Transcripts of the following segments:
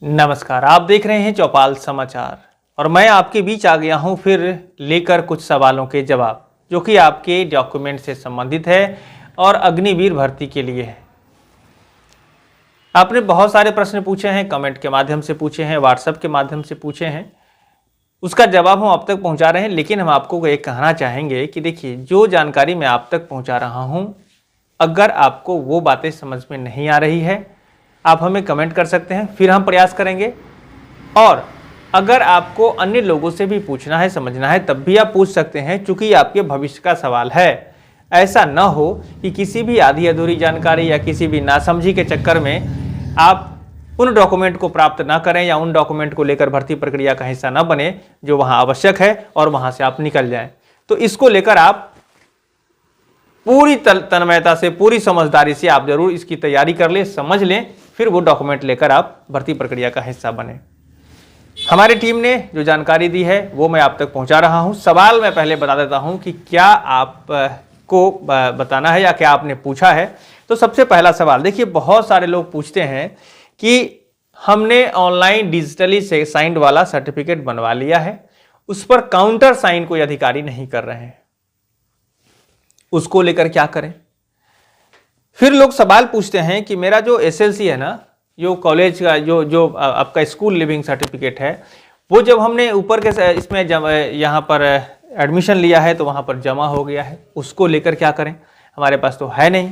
नमस्कार, आप देख रहे हैं चौपाल समाचार और मैं आपके बीच आ गया हूं फिर लेकर कुछ सवालों के जवाब जो कि आपके डॉक्यूमेंट से संबंधित है और अग्निवीर भर्ती के लिए है। आपने बहुत सारे प्रश्न पूछे हैं, कमेंट के माध्यम से पूछे हैं, व्हाट्सएप के माध्यम से पूछे हैं, उसका जवाब हम आप तक पहुंचा रहे हैं। लेकिन हम आपको एक कहना चाहेंगे कि देखिए, जो जानकारी मैं आप तक पहुंचा रहा हूं, अगर आपको वो बातें समझ में नहीं आ रही है, आप हमें कमेंट कर सकते हैं, फिर हम प्रयास करेंगे। और अगर आपको अन्य लोगों से भी पूछना है, समझना है, तब भी आप पूछ सकते हैं, चूंकि आपके भविष्य का सवाल है। ऐसा न हो कि किसी भी आधी अधूरी जानकारी या किसी भी नासमझी के चक्कर में आप उन डॉक्यूमेंट को प्राप्त ना करें या उन डॉक्यूमेंट को लेकर भर्ती प्रक्रिया का हिस्सा न बने जो वहां आवश्यक है और वहां से आप निकल जाएं। तो इसको लेकर आप पूरी तन्मयता से, पूरी समझदारी से आप जरूर इसकी तैयारी कर लें, समझ लें, फिर वो डॉक्यूमेंट लेकर आप भर्ती प्रक्रिया का हिस्सा बने। हमारी टीम ने जो जानकारी दी है वो मैं आप तक पहुंचा रहा हूं। सवाल मैं पहले बता देता हूं कि क्या आपको बताना है या क्या आपने पूछा है। तो सबसे पहला सवाल देखिए, बहुत सारे लोग पूछते हैं कि हमने ऑनलाइन डिजिटली से साइंड वाला सर्टिफिकेट बनवा लिया है, उस पर काउंटर साइन कोई अधिकारी नहीं कर रहे हैं, उसको लेकर क्या करें। फिर लोग सवाल पूछते हैं कि मेरा जो एसएलसी है ना, जो कॉलेज का जो आपका स्कूल लिविंग सर्टिफिकेट है, वो जब हमने ऊपर के इसमें यहाँ पर एडमिशन लिया है तो वहाँ पर जमा हो गया है, उसको लेकर क्या करें, हमारे पास तो है नहीं।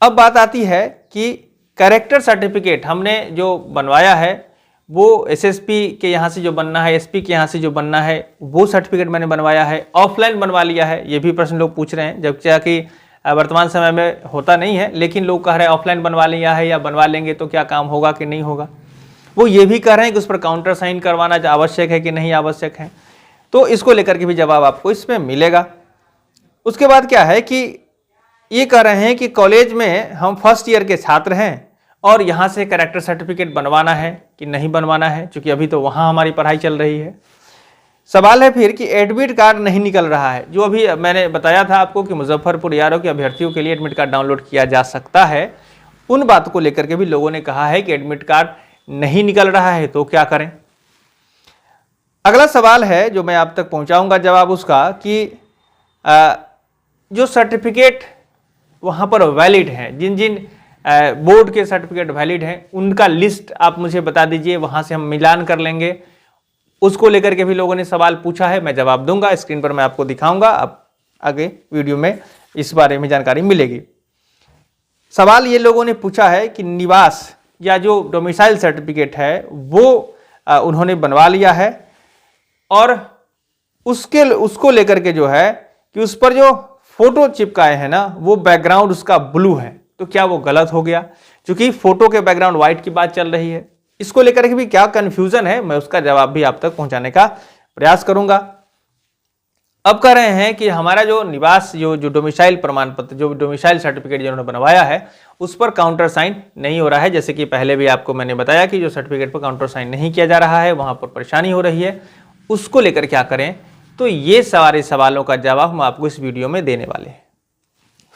अब बात आती है कि कैरेक्टर सर्टिफिकेट हमने जो बनवाया है वो एसएसपी के यहाँ से जो बनना है, एसपी के यहाँ से जो बनना है, वो सर्टिफिकेट मैंने बनवाया है, ऑफलाइन बनवा लिया है, ये भी प्रश्न लोग पूछ रहे हैं। जबकि वर्तमान समय में होता नहीं है, लेकिन लोग कह रहे हैं ऑफलाइन बनवा लिया है या बनवा लेंगे तो क्या काम होगा कि नहीं होगा। वो ये भी कह रहे हैं कि उस पर काउंटर साइन करवाना आवश्यक है कि नहीं आवश्यक है। तो इसको लेकर के भी जवाब आपको इसमें मिलेगा। उसके बाद क्या है कि ये कह रहे हैं कि कॉलेज में हम फर्स्ट ईयर के छात्र हैं और यहाँ से कैरेक्टर सर्टिफिकेट बनवाना है कि नहीं बनवाना है, क्योंकि अभी तो वहाँ हमारी पढ़ाई चल रही है। सवाल है फिर कि एडमिट कार्ड नहीं निकल रहा है। जो अभी मैंने बताया था आपको कि मुजफ्फरपुर एआरओ के अभ्यर्थियों के लिए एडमिट कार्ड डाउनलोड किया जा सकता है, उन बात को लेकर के भी लोगों ने कहा है कि एडमिट कार्ड नहीं निकल रहा है तो क्या करें। अगला सवाल है जो मैं आप तक पहुंचाऊंगा जवाब उसका कि जो सर्टिफिकेट वहां पर वैलिड हैं, जिन जिन बोर्ड के सर्टिफिकेट वैलिड हैं, उनका लिस्ट आप मुझे बता दीजिए, वहां से हम मिलान कर लेंगे। उसको लेकर के भी लोगों ने सवाल पूछा है, मैं जवाब दूंगा, स्क्रीन पर मैं आपको दिखाऊंगा, अब आगे वीडियो में इस बारे में जानकारी मिलेगी। सवाल ये लोगों ने पूछा है कि निवास या जो डोमिसाइल सर्टिफिकेट है वो उन्होंने बनवा लिया है और उसको लेकर के जो है कि उस पर जो फोटो चिपकाए हैं ना, वो बैकग्राउंड उसका ब्लू है, तो क्या वो गलत हो गया, क्योंकि फोटो के बैकग्राउंड व्हाइट की बात चल रही है। इसको लेकर के भी क्या कंफ्यूजन है, मैं उसका जवाब भी आप तक पहुंचाने का प्रयास करूंगा। अब कह रहे हैं कि हमारा जो निवास जो डोमिसाइल प्रमाण पत्र, जो डोमिसाइल सर्टिफिकेट जिन्होंने बनवाया है, उस पर काउंटर साइन नहीं हो रहा है। जैसे कि पहले भी आपको मैंने बताया कि जो सर्टिफिकेट पर काउंटर साइन नहीं किया जा रहा है, वहां पर परेशानी हो रही है, उसको लेकर क्या करें। तो ये सारे सवालों का जवाब हम आपको इस वीडियो में देने वाले हैं।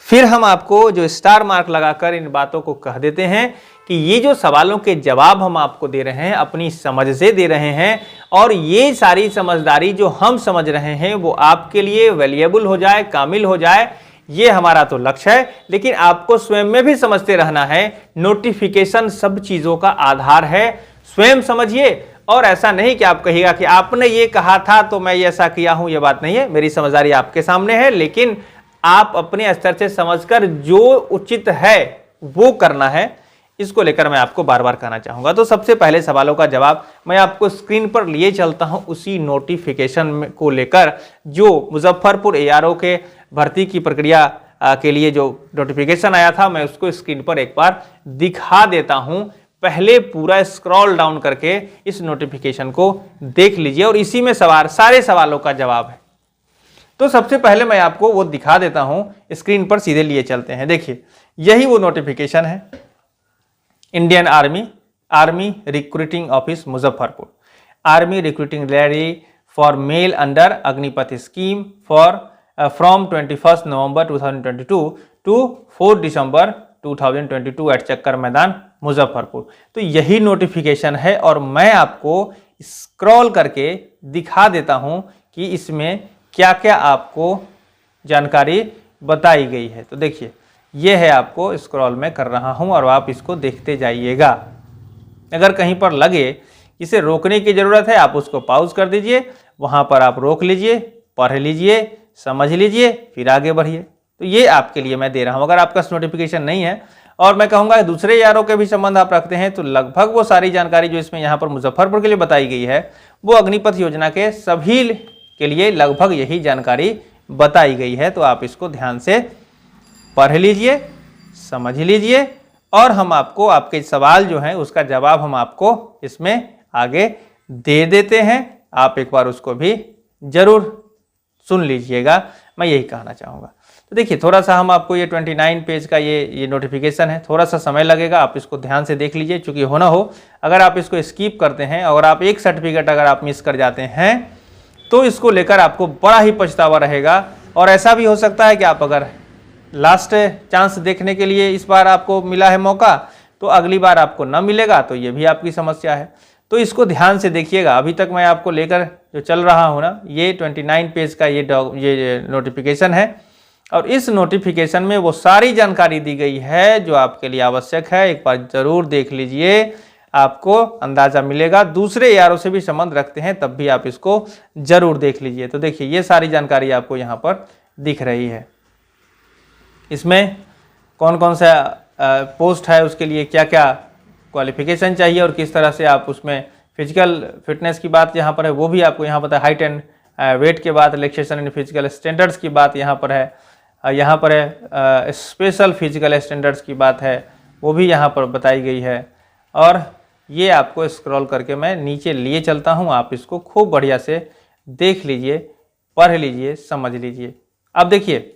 फिर हम आपको जो स्टार मार्क लगाकर इन बातों को कह देते हैं कि ये जो सवालों के जवाब हम आपको दे रहे हैं, अपनी समझ से दे रहे हैं, और ये सारी समझदारी जो हम समझ रहे हैं वो आपके लिए वैल्यूएबल हो जाए, कामिल हो जाए, ये हमारा तो लक्ष्य है। लेकिन आपको स्वयं में भी समझते रहना है। नोटिफिकेशन सब चीजों का आधार है, स्वयं समझिए। और ऐसा नहीं कि आप कहिएगा कि आपने ये कहा था तो मैं ये ऐसा किया हूं, ये बात नहीं है। मेरी समझदारी आपके सामने है, लेकिन आप अपने स्तर से समझकर जो उचित है वो करना है। इसको लेकर मैं आपको बार बार कहना चाहूंगा। तो सबसे पहले सवालों का जवाब मैं आपको स्क्रीन पर लिए चलता हूं, उसी नोटिफिकेशन को लेकर जो मुजफ्फरपुर एआरओ के भर्ती की प्रक्रिया के लिए जो नोटिफिकेशन आया था, मैं उसको स्क्रीन पर एक बार दिखा देता हूं। पहले पूरा स्क्रॉल डाउन करके इस नोटिफिकेशन को देख लीजिए और इसी में सारे सवालों का जवाब है। तो सबसे पहले मैं आपको वो दिखा देता हूं, स्क्रीन पर सीधे लिए चलते हैं। देखिए, यही वो नोटिफिकेशन है, Indian army recruiting office Muzaffarpur, army recruiting rally for male under Agnipath scheme for from 21 November 2022 to 4 December 2022 at Chakkar Maidan Muzaffarpur. तो यही नोटिफिकेशन है और मैं आपको स्क्रॉल करके दिखा देता हूं कि इसमें क्या क्या आपको जानकारी बताई गई है। तो देखिए ये है, आपको स्क्रॉल में कर रहा हूं और आप इसको देखते जाइएगा। अगर कहीं पर लगे इसे रोकने की ज़रूरत है, आप उसको पॉज कर दीजिए, वहाँ पर आप रोक लीजिए, पढ़ लीजिए, समझ लीजिए, फिर आगे बढ़िए। तो ये आपके लिए मैं दे रहा हूँ। अगर आपका नोटिफिकेशन नहीं है और मैं कहूँगा दूसरे यारों के भी संबंध आप रखते हैं, तो लगभग वो सारी जानकारी जो इसमें यहाँ पर मुजफ्फरपुर के लिए बताई गई है वो अग्निपथ योजना के सभी के लिए लगभग यही जानकारी बताई गई है। तो आप इसको ध्यान से पढ़ लीजिए, समझ लीजिए और हम आपको आपके सवाल जो हैं उसका जवाब हम आपको इसमें आगे दे देते हैं। आप एक बार उसको भी जरूर सुन लीजिएगा, मैं यही कहना चाहूँगा। तो देखिए थोड़ा सा हम आपको ये 29 पेज का ये नोटिफिकेशन है, थोड़ा सा समय लगेगा, आप इसको ध्यान से देख लीजिए। चूँकि हो ना हो, अगर आप इसको स्किप करते हैं और आप एक सर्टिफिकेट अगर आप मिस कर जाते हैं तो इसको लेकर आपको बड़ा ही पछतावा रहेगा। और ऐसा भी हो सकता है कि आप अगर लास्ट चांस देखने के लिए इस बार आपको मिला है मौका, तो अगली बार आपको न मिलेगा, तो ये भी आपकी समस्या है। तो इसको ध्यान से देखिएगा। अभी तक मैं आपको लेकर जो चल रहा हूँ ना, ये 29 पेज का ये नोटिफिकेशन है और इस नोटिफिकेशन में वो सारी जानकारी दी गई है जो आपके लिए आवश्यक है। एक बार ज़रूर देख लीजिए, आपको अंदाज़ा मिलेगा। दूसरे यारों से भी संबंध रखते हैं तब भी आप इसको ज़रूर देख लीजिए। तो देखिए ये सारी जानकारी आपको यहाँ पर दिख रही है। इसमें कौन कौन सा पोस्ट है, उसके लिए क्या क्या क्वालिफिकेशन चाहिए और किस तरह से आप उसमें फिजिकल फिटनेस की बात यहाँ पर है वो भी आपको यहाँ पर है। हाइट एंड वेट के बाद रिलैक्सेशन इन फिजिकल स्टैंडर्ड्स की बात यहाँ पर है। यहाँ पर है स्पेशल फिजिकल स्टैंडर्ड्स की बात है, वो भी यहाँ पर बताई गई है। और ये आपको स्क्रॉल करके मैं नीचे लिए चलता हूँ, आप इसको खूब बढ़िया से देख लीजिए, पढ़ लीजिए, समझ लीजिए। अब देखिए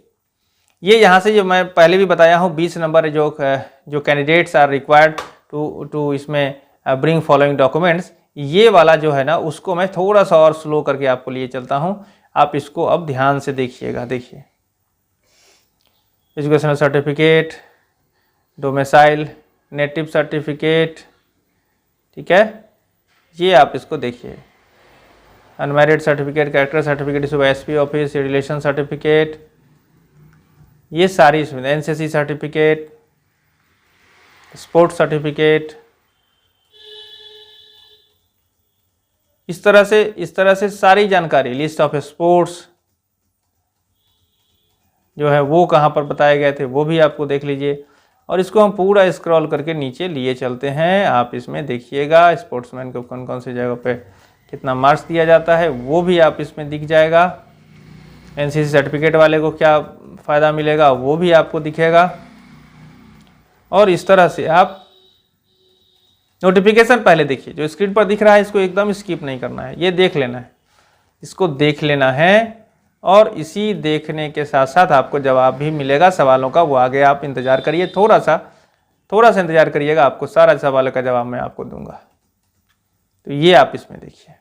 ये यहाँ से जो मैं पहले भी बताया हूँ 20 नंबर जो कैंडिडेट्स आर रिक्वायर्ड टू इसमें ब्रिंग फॉलोइंग डॉक्यूमेंट्स, ये वाला जो है ना उसको मैं थोड़ा सा और स्लो करके आपको लिए चलता हूँ। आप इसको अब ध्यान से देखिएगा। देखिए educational certificate, domicile, native certificate, ठीक है, ये आप इसको देखिए। अनमैरिड सर्टिफिकेट, कैरेक्टर सर्टिफिकेट, इसको एसपी ऑफिस, रिलेशन सर्टिफिकेट, ये सारी इसमें एनसीसी सर्टिफिकेट, स्पोर्ट्स सर्टिफिकेट, इस तरह से सारी जानकारी, लिस्ट ऑफ स्पोर्ट्स जो है वो कहाँ पर बताए गए थे वो भी आपको देख लीजिए। और इसको हम पूरा स्क्रॉल करके नीचे लिए चलते हैं। आप इसमें देखिएगा स्पोर्ट्समैन को कौन कौन सी जगह पे कितना मार्क्स दिया जाता है वो भी आप इसमें दिख जाएगा। एनसीसी सर्टिफिकेट वाले को क्या फ़ायदा मिलेगा वो भी आपको दिखेगा। और इस तरह से आप नोटिफिकेशन पहले देखिए, जो स्क्रीन पर दिख रहा है इसको एकदम स्किप नहीं करना है, ये देख लेना है, इसको देख लेना है। और इसी देखने के साथ साथ आपको जवाब भी मिलेगा सवालों का, वो आगे आप इंतज़ार करिए, थोड़ा सा इंतज़ार करिएगा, आपको सारा सवालों का जवाब मैं आपको दूंगा। तो ये आप इसमें देखिए,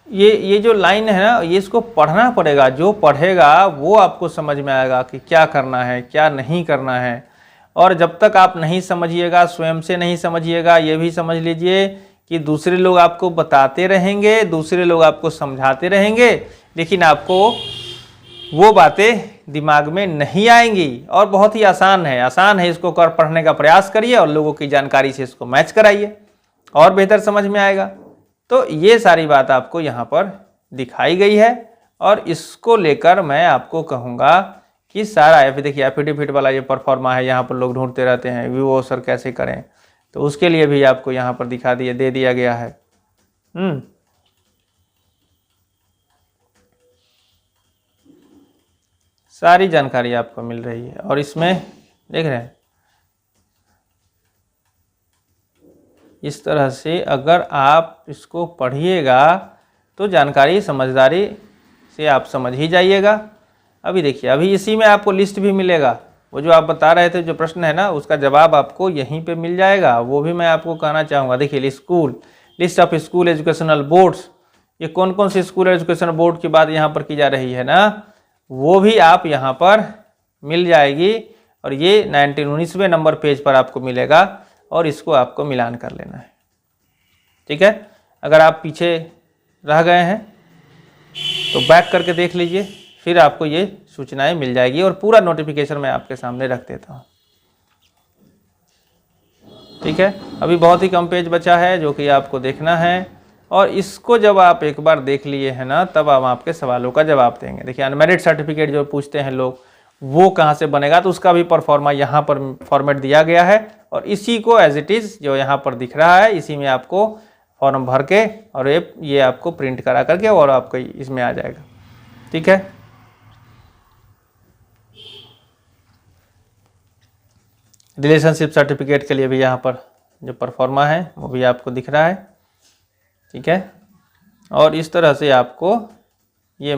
ये जो लाइन है ना, ये इसको पढ़ना पड़ेगा। जो पढ़ेगा वो आपको समझ में आएगा कि क्या करना है क्या नहीं करना है। और जब तक आप नहीं समझिएगा, स्वयं से नहीं समझिएगा, ये भी समझ लीजिए कि दूसरे लोग आपको बताते रहेंगे, दूसरे लोग आपको समझाते रहेंगे, लेकिन आपको वो बातें दिमाग में नहीं आएंगी। और बहुत ही आसान है इसको कर पढ़ने का प्रयास करिए और लोगों की जानकारी से इसको मैच कराइए और बेहतर समझ में आएगा। तो ये सारी बात आपको यहाँ पर दिखाई गई है और इसको लेकर मैं आपको कहूँगा कि सारा देखिए एफिडेविट वाला ये परफॉर्मा है, यहाँ पर लोग ढूंढते रहते हैं वो सर कैसे करें, तो उसके लिए भी आपको यहाँ पर दे दिया गया है। सारी जानकारी आपको मिल रही है और इसमें देख रहे हैं इस तरह से अगर आप इसको पढ़िएगा तो जानकारी समझदारी से आप समझ ही जाइएगा। अभी देखिए, अभी इसी में आपको लिस्ट भी मिलेगा, वो जो आप बता रहे थे जो प्रश्न है ना उसका जवाब आपको यहीं पे मिल जाएगा, वो भी मैं आपको कहना चाहूँगा। देखिए list of school educational boards, ये कौन कौन से स्कूल एजुकेशन बोर्ड की बात यहाँ पर की जा रही है ना, वो भी आप यहाँ पर मिल जाएगी और ये 19वें नंबर पेज पर आपको मिलेगा और इसको आपको मिलान कर लेना है। ठीक है, अगर आप पीछे रह गए हैं तो बैक करके देख लीजिए, फिर आपको ये सूचनाएं मिल जाएगी और पूरा नोटिफिकेशन मैं आपके सामने रख देता हूँ। ठीक है, अभी बहुत ही कम पेज बचा है जो कि आपको देखना है और इसको जब आप एक बार देख लिए हैं ना, तब हम आपके सवालों का जवाब देंगे। देखिए, अनमेरिट सर्टिफिकेट जो पूछते हैं लोग, वो कहाँ से बनेगा, तो उसका भी परफॉर्मा यहाँ पर फॉर्मेट दिया गया है और इसी को एज इट इज़ जो यहाँ पर दिख रहा है, इसी में आपको फॉर्म भर के और ये आपको प्रिंट करा करके और आपको इसमें आ जाएगा। ठीक है, रिलेशनशिप सर्टिफिकेट के लिए भी यहाँ पर जो परफॉर्मा है वो भी आपको दिख रहा है। ठीक है, और इस तरह से आपको ये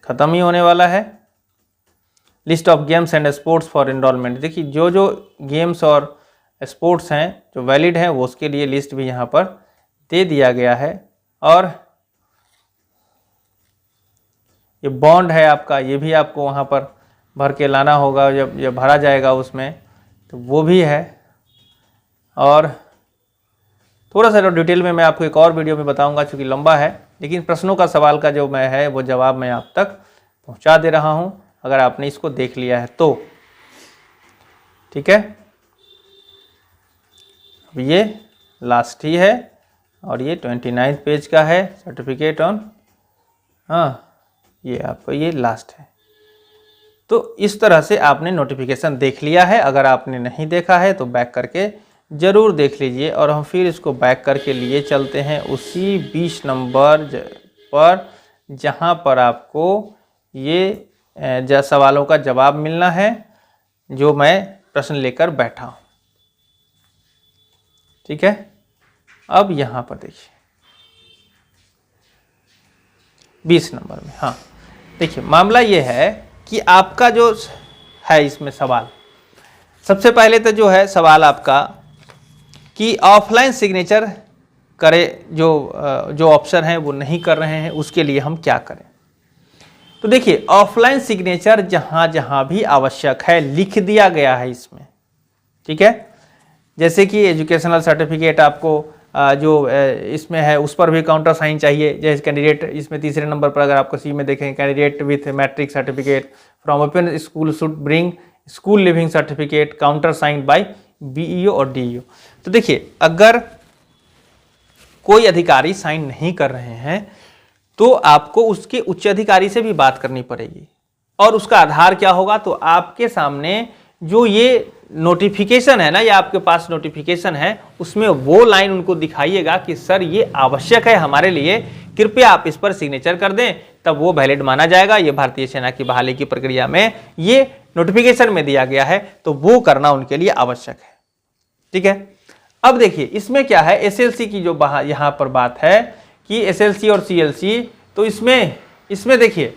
ख़त्म ही होने वाला है। List of games and sports for enrolment, देखिए जो जो गेम्स और स्पोर्ट्स हैं जो वैलिड हैं वो उसके लिए लिस्ट भी यहाँ पर दे दिया गया है। और ये बॉन्ड है आपका, ये भी आपको वहाँ पर भर के लाना होगा, जब ये भरा जाएगा उसमें तो वो भी है। और थोड़ा सा डिटेल में मैं आपको एक और वीडियो में बताऊंगा क्योंकि लंबा है, लेकिन प्रश्नों का सवाल का जो मैं है वो जवाब मैं आप तक पहुंचा दे रहा हूं अगर आपने इसको देख लिया है तो। ठीक है, अब ये लास्ट ही है और ये 29 पेज का है सर्टिफिकेट ऑन, ये आपको ये लास्ट है। तो इस तरह से आपने नोटिफिकेशन देख लिया है। अगर आपने नहीं देखा है तो बैक करके ज़रूर देख लीजिए और हम फिर इसको बैक करके लिए चलते हैं उसी 20 नंबर पर जहां पर आपको ये सवालों का जवाब मिलना है जो मैं प्रश्न लेकर बैठा हूं। ठीक है, अब यहाँ पर देखिए 20 नंबर में, हाँ देखिए मामला ये है कि आपका जो है इसमें सवाल, सबसे पहले तो जो है सवाल आपका कि ऑफलाइन सिग्नेचर करे, जो ऑप्शन है वो नहीं कर रहे हैं, उसके लिए हम क्या करें। तो देखिए ऑफलाइन सिग्नेचर जहां जहां भी आवश्यक है लिख दिया गया है इसमें। ठीक है, जैसे कि एजुकेशनल सर्टिफिकेट आपको जो इसमें है उस पर भी काउंटर साइन चाहिए। जैसे कैंडिडेट इसमें तीसरे नंबर पर अगर आपको सी में देखें, candidate with matric certificate from open school should bring school leaving certificate counter sign by BEO और डीईओ। तो देखिए अगर कोई अधिकारी साइन नहीं कर रहे हैं तो आपको उसके उच्च अधिकारी से भी बात करनी पड़ेगी और उसका आधार क्या होगा, तो आपके सामने जो ये नोटिफिकेशन है ना, या आपके पास नोटिफिकेशन है उसमें वो लाइन उनको दिखाइएगा कि सर ये आवश्यक है हमारे लिए, कृपया आप इस पर सिग्नेचर कर दें, तब वो वैलिड माना जाएगा। ये भारतीय सेना की बहाली की प्रक्रिया में ये नोटिफिकेशन में दिया गया है तो वो करना उनके लिए आवश्यक है। ठीक है, अब देखिए इसमें क्या है, एसएलसी की जो यहाँ पर बात है कि एसएलसी और सीएलसी, तो इसमें देखिए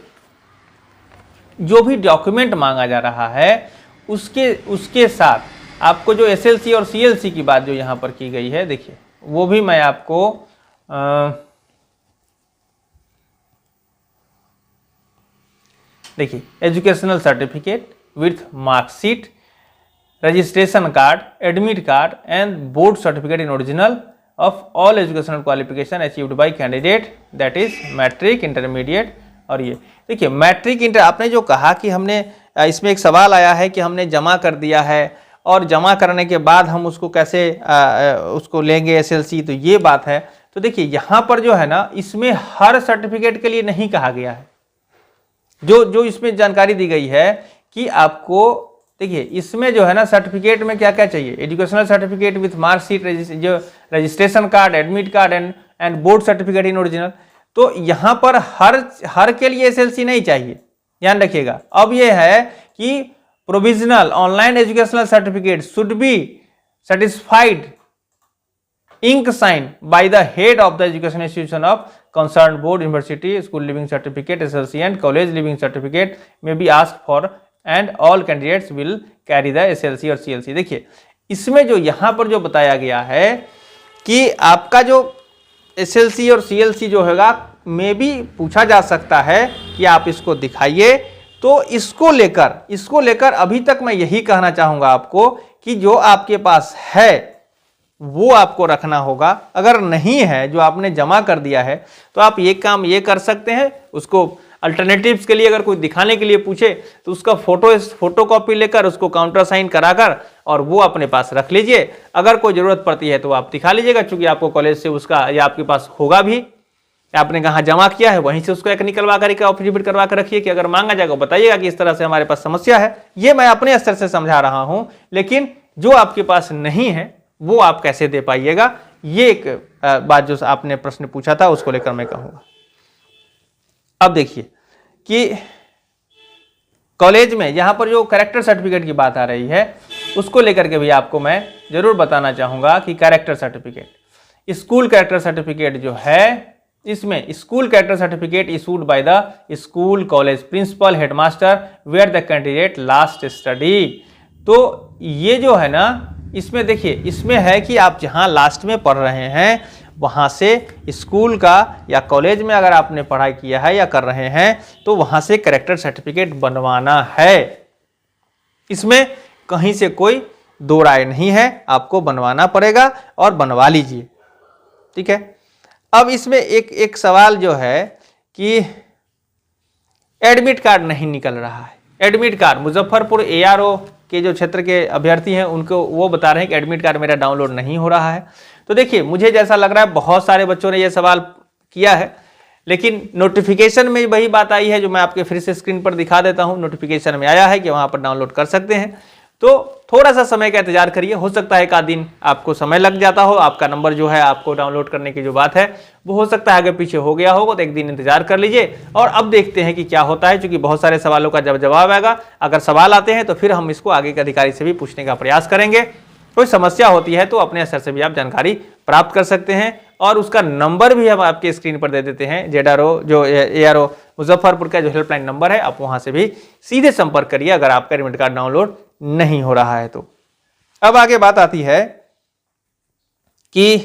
जो भी डॉक्यूमेंट मांगा जा रहा है उसके साथ आपको जो एसएलसी और सीएलसी की बात जो यहाँ पर की गई है, देखिए वो भी मैं आपको देखिए educational certificate with marksheet, registration card, admit card and board certificate in original of all educational qualification achieved by candidate that is matric, intermediate. और ये देखिए मैट्रिक इंटर, आपने जो कहा कि हमने इसमें एक सवाल आया है कि हमने जमा कर दिया है और जमा करने के बाद हम उसको कैसे उसको लेंगे एसएलसी, तो ये बात है। तो देखिए यहाँ पर जो है ना, इसमें हर सर्टिफिकेट के लिए नहीं कहा गया है। जो इसमें जानकारी दी गई है कि आपको देखिए इसमें जो है ना सर्टिफिकेट में क्या क्या चाहिए, एजुकेशनल सर्टिफिकेट विथ मार्कशीट, जो registration card, admit card and board certificate in original. तो यहाँ पर हर के लिए एसएलसी नहीं चाहिए, ध्यान रखिएगा। अब ये है कि provisional online educational certificate should be satisfied ink sign by the head of the education institution of concern board, university, school leaving certificate, SLC and college leaving certificate may be ask for and all candidates will carry the SLC or CLC. देखिए इसमें जो यहाँ पर जो बताया गया है कि आपका जो एसएलसी और सीएलसी जो होगा में भी पूछा जा सकता है कि आप इसको दिखाइए, तो इसको लेकर अभी तक मैं यही कहना चाहूंगा आपको कि जो आपके पास है वो आपको रखना होगा। अगर नहीं है, जो आपने जमा कर दिया है, तो आप ये काम ये कर सकते हैं, उसको अल्टरनेटिव्स के लिए अगर कोई दिखाने के लिए पूछे तो उसका फोटो कॉपी लेकर उसको काउंटर साइन कराकर और वो अपने पास रख लीजिए। अगर कोई जरूरत पड़ती है तो आप दिखा लीजिएगा, चूंकि आपको कॉलेज से उसका या आपके पास होगा भी, आपने कहाँ जमा किया है वहीं से उसको एक निकलवा कर एफिडेविट करवा कर रखिए कि अगर मांगा जाएगा बताइएगा कि इस तरह से हमारे पास समस्या है। ये मैं अपने स्तर से समझा रहा हूं, लेकिन जो आपके पास नहीं है वो आप कैसे दे पाइएगा, ये एक बात जो आपने प्रश्न पूछा था उसको लेकर मैं कहूंगा। अब देखिए कि कॉलेज में यहां पर जो कैरेक्टर सर्टिफिकेट की बात आ रही है उसको लेकर के भी आपको मैं जरूर बताना चाहूंगा कि character certificate, school character certificate जो है, इसमें school character certificate issued by the school college principal headmaster where the candidate last study. तो ये जो है ना, इसमें देखिए, इसमें है कि आप जहां लास्ट में पढ़ रहे हैं वहां से स्कूल का या कॉलेज में अगर आपने पढ़ाई किया है या कर रहे हैं तो वहां से कैरेक्टर सर्टिफिकेट बनवाना है। इसमें कहीं से कोई दो राय नहीं है, आपको बनवाना पड़ेगा और बनवा लीजिए, ठीक है। अब इसमें एक सवाल जो है कि एडमिट कार्ड नहीं निकल रहा है। एडमिट कार्ड मुजफ्फरपुर ARO के जो क्षेत्र के अभ्यर्थी हैं उनको वो बता रहे हैं कि एडमिट कार्ड मेरा डाउनलोड नहीं हो रहा है। तो देखिए, मुझे जैसा लग रहा है बहुत सारे बच्चों ने ये सवाल किया है, लेकिन नोटिफिकेशन में वही बात आई है जो मैं आपके फिर से स्क्रीन पर दिखा देता हूं। नोटिफिकेशन में आया है कि वहां पर डाउनलोड कर सकते हैं, तो थोड़ा सा समय का इंतजार करिए। हो सकता है एक आध दिन आपको समय लग जाता हो, आपका नंबर जो है आपको डाउनलोड करने की जो बात है वो हो सकता है आगे पीछे हो गया होगा, तो एक दिन इंतजार कर लीजिए और अब देखते हैं कि क्या होता है। क्योंकि बहुत सारे सवालों का जब जवाब आएगा, अगर सवाल आते हैं तो फिर हम इसको आगे के अधिकारी से भी पूछने का प्रयास करेंगे। कोई समस्या होती है तो अपने स्तर से भी आप जानकारी प्राप्त कर सकते हैं और उसका नंबर भी हम आपके स्क्रीन पर दे देते हैं। ZRO जो ARO मुजफ्फरपुर का जो हेल्पलाइन नंबर है, आप वहां से भी सीधे संपर्क करिए अगर आपका एडमिट कार्ड डाउनलोड नहीं हो रहा है तो। अब आगे बात आती है कि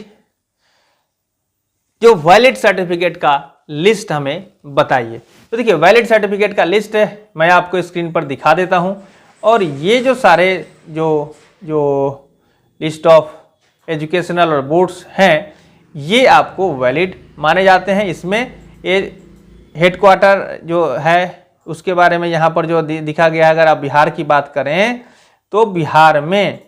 जो वैलिड सर्टिफिकेट का लिस्ट हमें बताइए। तो देखिए, वैलिड सर्टिफिकेट का लिस्ट मैं आपको स्क्रीन पर दिखा देता हूं और ये जो सारे जो लिस्ट ऑफ एजुकेशनल और बोर्ड्स हैं ये आपको वैलिड माने जाते हैं। इसमें ये हेडक्वार्टर जो है उसके बारे में यहाँ पर जो दिखा गया है, अगर आप बिहार की बात करें तो बिहार में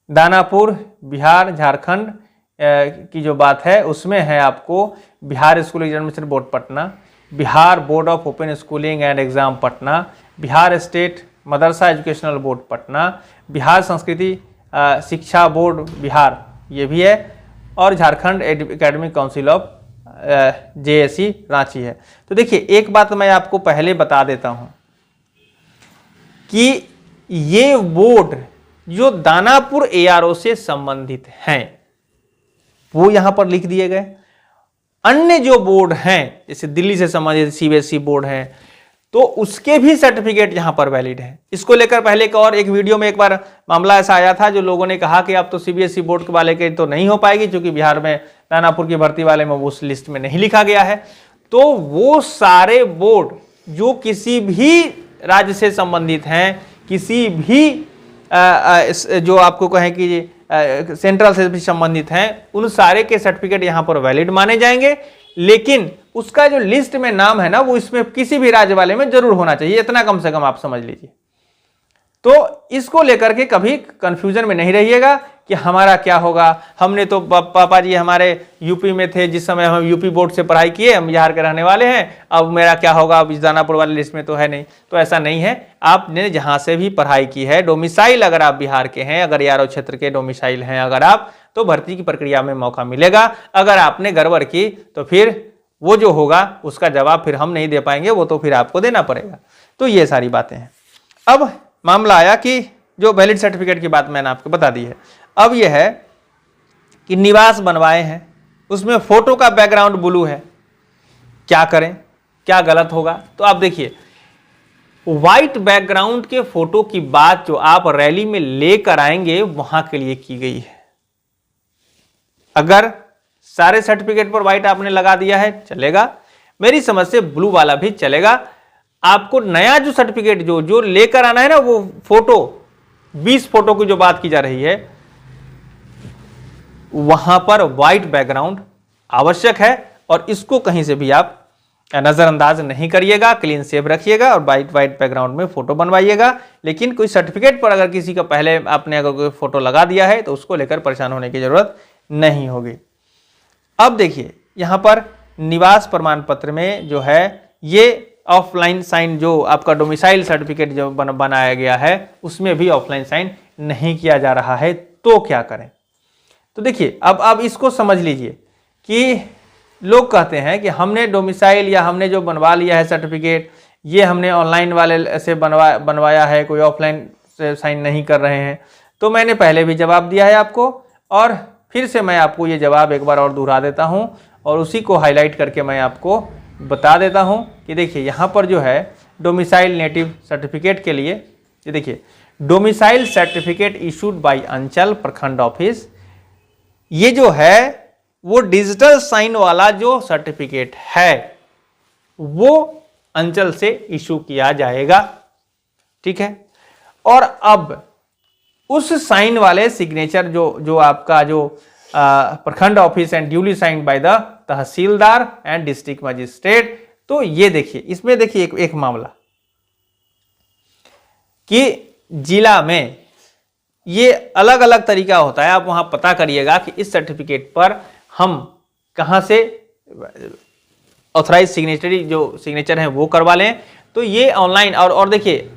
दानापुर बिहार झारखंड की जो बात है उसमें है आपको Bihar school examination board Patna, Bihar board of open schooling and exam Patna, Bihar state Madrasa educational board Patna, Bihar संस्कृति शिक्षा बोर्ड बिहार ये भी है और Jharkhand academic council of JSE Ranchi है। तो देखिए, एक बात मैं आपको पहले बता देता हूं कि ये बोर्ड जो दानापुर ARO से संबंधित हैं वो यहां पर लिख दिए गए। अन्य जो बोर्ड हैं जैसे दिल्ली से संबंधित CBSE बोर्ड है तो उसके भी सर्टिफिकेट यहां पर वैलिड है। इसको लेकर पहले एक वीडियो में एक बार मामला ऐसा आया था जो लोगों ने कहा कि अब तो CBSE बोर्ड वाले के तो नहीं हो पाएगी क्योंकि बिहार में दानापुर की भर्ती वाले में उस लिस्ट में नहीं लिखा गया है। तो वो सारे बोर्ड जो किसी भी राज्य से संबंधित हैं, किसी भी जो आपको कहें कि सेंट्रल से भी संबंधित हैं, उन सारे के सर्टिफिकेट यहां पर वैलिड माने जाएंगे। लेकिन उसका जो लिस्ट में नाम है ना वो इसमें किसी भी राज्य वाले में जरूर होना चाहिए, इतना कम से कम आप समझ लीजिए। तो इसको लेकर के कभी कंफ्यूजन में नहीं रहिएगा कि हमारा क्या होगा, हमने तो पापा जी हमारे यूपी में थे जिस समय हम यूपी बोर्ड से पढ़ाई किए, हम बिहार के रहने वाले हैं, अब मेरा क्या होगा, अब इस दानापुर वाले लिस्ट में तो है नहीं। तो ऐसा नहीं है, आपने जहां से भी पढ़ाई की है, डोमिसाइल अगर आप बिहार के हैं, अगर ARO क्षेत्र के डोमिसाइल हैं अगर आप, तो भर्ती की प्रक्रिया में मौका मिलेगा। अगर आपने गड़बड़ की तो फिर वो जो होगा उसका जवाब फिर हम नहीं दे पाएंगे, वो तो फिर आपको देना पड़ेगा। तो ये सारी बातें हैं। अब मामला आया कि जो वैलिड सर्टिफिकेट की बात मैंने आपको बता दी है, अब यह है कि निवास बनवाए हैं, उसमें फोटो का बैकग्राउंड ब्लू है, क्या करें, क्या गलत होगा। तो आप देखिए, व्हाइट बैकग्राउंड के फोटो की बात जो आप रैली में लेकर आएंगे वहां के लिए की गई है। अगर सारे सर्टिफिकेट पर व्हाइट आपने लगा दिया है चलेगा, मेरी समझ से ब्लू वाला भी चलेगा। आपको नया जो सर्टिफिकेट जो लेकर आना है ना, वो फोटो 20 फोटो की जो बात की जा रही है, वहां पर व्हाइट बैकग्राउंड आवश्यक है और इसको कहीं से भी आप नजरअंदाज नहीं करिएगा, क्लीन सेव रखिएगा और व्हाइट बैकग्राउंड में फोटो बनवाइएगा। लेकिन कोई सर्टिफिकेट पर अगर किसी का पहले आपने अगर कोई फोटो लगा दिया है तो उसको लेकर परेशान होने की जरूरत नहीं होगी। अब देखिए यहां पर निवास प्रमाण पत्र में जो है ये ऑफलाइन साइन, जो आपका डोमिसाइल सर्टिफिकेट जो बनाया गया है उसमें भी ऑफलाइन साइन नहीं किया जा रहा है, तो क्या करें? तो देखिए अब इसको समझ लीजिए कि लोग कहते हैं कि हमने डोमिसाइल या हमने जो बनवा लिया है सर्टिफिकेट, ये हमने ऑनलाइन वाले से बनवाया है, कोई ऑफलाइन से साइन नहीं कर रहे हैं। तो मैंने पहले भी जवाब दिया है आपको और फिर से मैं आपको ये जवाब एक बार और दोहरा देता हूँ और उसी को हाईलाइट करके मैं आपको बता देता हूँ कि देखिए यहाँ पर जो है डोमिसाइल नेटिव सर्टिफिकेट के लिए, ये देखिए डोमिसाइल सर्टिफिकेट इशूड बाय अंचल प्रखंड ऑफिस, ये जो है वो डिजिटल साइन वाला जो सर्टिफिकेट है वो अंचल से इशू किया जाएगा, ठीक है। और अब उस साइन वाले सिग्नेचर जो आपका जो प्रखंड office and duly signed by the tehsildar and district magistrate, तो ये देखिए इसमें देखिए एक मामला कि जिला में ये अलग अलग तरीका होता है। आप वहां पता करिएगा कि इस सर्टिफिकेट पर हम कहां से ऑथराइज सिग्नेचरी जो सिग्नेचर है वो करवा लें। तो ये ऑनलाइन और देखिए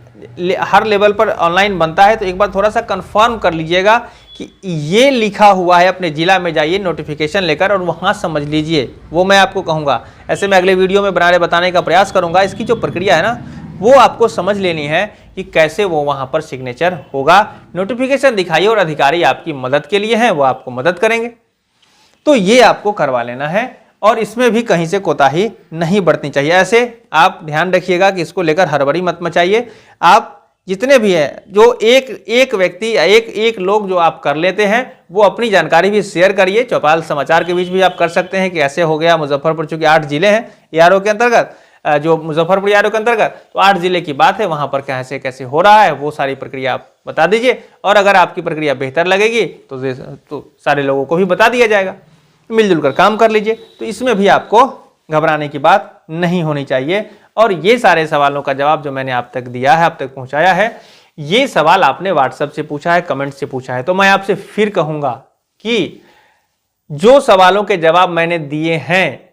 हर लेवल पर ऑनलाइन बनता है, तो एक बार थोड़ा सा कंफर्म कर लीजिएगा कि ये लिखा हुआ है। अपने जिला में जाइए नोटिफिकेशन लेकर और वहां समझ लीजिए, वो मैं आपको कहूँगा। ऐसे मैं अगले वीडियो में बताने का प्रयास करूँगा। इसकी जो प्रक्रिया है ना वो आपको समझ लेनी है कि कैसे वो वहां पर सिग्नेचर होगा। नोटिफिकेशन दिखाइए और अधिकारी आपकी मदद के लिए हैं, वो आपको मदद करेंगे। तो ये आपको करवा लेना है और इसमें भी कहीं से कोताही नहीं बरतनी चाहिए। ऐसे आप ध्यान रखिएगा कि इसको लेकर हड़बड़ी मत मचाइए। आप जितने भी हैं जो एक व्यक्ति या एक लोग जो आप कर लेते हैं वो अपनी जानकारी भी शेयर करिए। चौपाल समाचार के बीच भी आप कर सकते हैं कि ऐसे हो गया। मुजफ्फरपुर चूंकि 8 जिले हैं यारों के अंतर्गत, जो मुजफ्फरपुर यारों के अंतर्गत, तो 8 जिले की बात है, वहां पर कैसे हो रहा है वो सारी प्रक्रिया आप बता दीजिए। और अगर आपकी प्रक्रिया बेहतर लगेगी तो सारे लोगों को भी बता दिया जाएगा। मिलजुल कर काम कर लीजिए। तो इसमें भी आपको घबराने की बात नहीं होनी चाहिए। और ये सारे सवालों का जवाब जो मैंने आप तक दिया है, आप तक पहुंचाया है, ये सवाल आपने व्हाट्सएप से पूछा है, कमेंट से पूछा है। तो मैं आपसे फिर कहूंगा कि जो सवालों के जवाब मैंने दिए हैं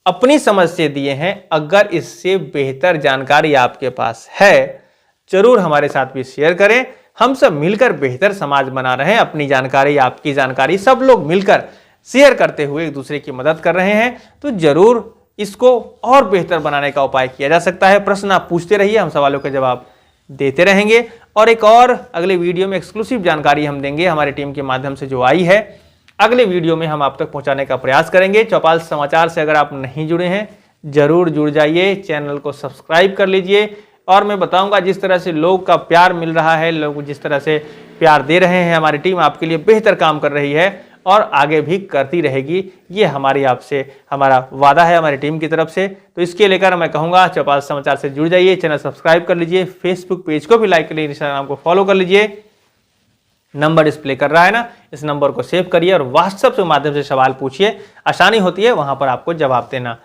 अपनी समझ से दिए हैं, अगर इससे बेहतर जानकारी आपके पास है जरूर हमारे साथ भी शेयर करें। हम सब मिलकर बेहतर समाज बना रहे हैं। अपनी जानकारी, आपकी जानकारी सब लोग मिलकर शेयर करते हुए एक दूसरे की मदद कर रहे हैं। तो जरूर इसको और बेहतर बनाने का उपाय किया जा सकता है। प्रश्न आप पूछते रहिए, हम सवालों के जवाब देते रहेंगे। और एक और अगले वीडियो में एक्सक्लूसिव जानकारी हम देंगे हमारी टीम के माध्यम से जो आई है, अगले वीडियो में हम आप तक पहुंचाने का प्रयास करेंगे। चौपाल समाचार से अगर आप नहीं जुड़े हैं जरूर जुड़ जाइए, चैनल को सब्सक्राइब कर लीजिए। और मैं बताऊंगा जिस तरह से लोग का प्यार मिल रहा है, लोग जिस तरह से प्यार दे रहे हैं, हमारी टीम आपके लिए बेहतर काम कर रही है और आगे भी करती रहेगी। ये हमारी आपसे हमारा वादा है हमारी टीम की तरफ से। तो इसके लेकर मैं कहूँगा चौपाल समाचार से जुड़ जाइए, चैनल सब्सक्राइब कर लीजिए, फेसबुक पेज को भी लाइक कर लीजिए, इंस्टाग्राम को फॉलो कर लीजिए। नंबर डिस्प्ले कर रहा है ना, इस नंबर को सेव करिए और व्हाट्सएप के माध्यम से सवाल पूछिए, आसानी होती है वहां पर आपको जवाब देना।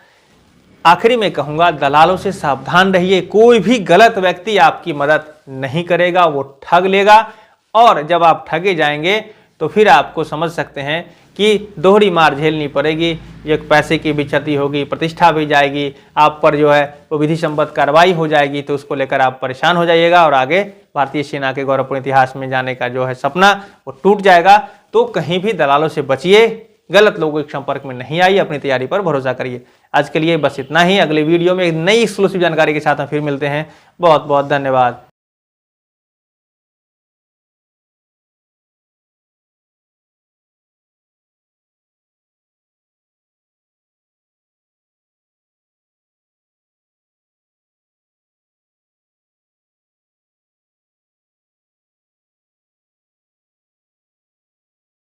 आखिरी में कहूंगा दलालों से सावधान रहिए। कोई भी गलत व्यक्ति आपकी मदद नहीं करेगा, वो ठग लेगा। और जब आप ठगे जाएंगे तो फिर आपको समझ सकते हैं कि दोहरी मार झेलनी पड़ेगी। एक पैसे की भी क्षति होगी, प्रतिष्ठा भी जाएगी, आप पर जो है वो विधि सम्मत कार्रवाई हो जाएगी। तो उसको लेकर आप परेशान हो जाइएगा और आगे भारतीय सेना के गौरवपूर्ण इतिहास में जाने का जो है सपना वो टूट जाएगा। तो कहीं भी दलालों से बचिए, गलत लोगों के संपर्क में नहीं आइए, अपनी तैयारी पर भरोसा करिए। आज के लिए बस इतना ही। अगले वीडियो में एक नई एक्सक्लूसिव जानकारी के साथ हम फिर मिलते हैं। बहुत बहुत धन्यवाद।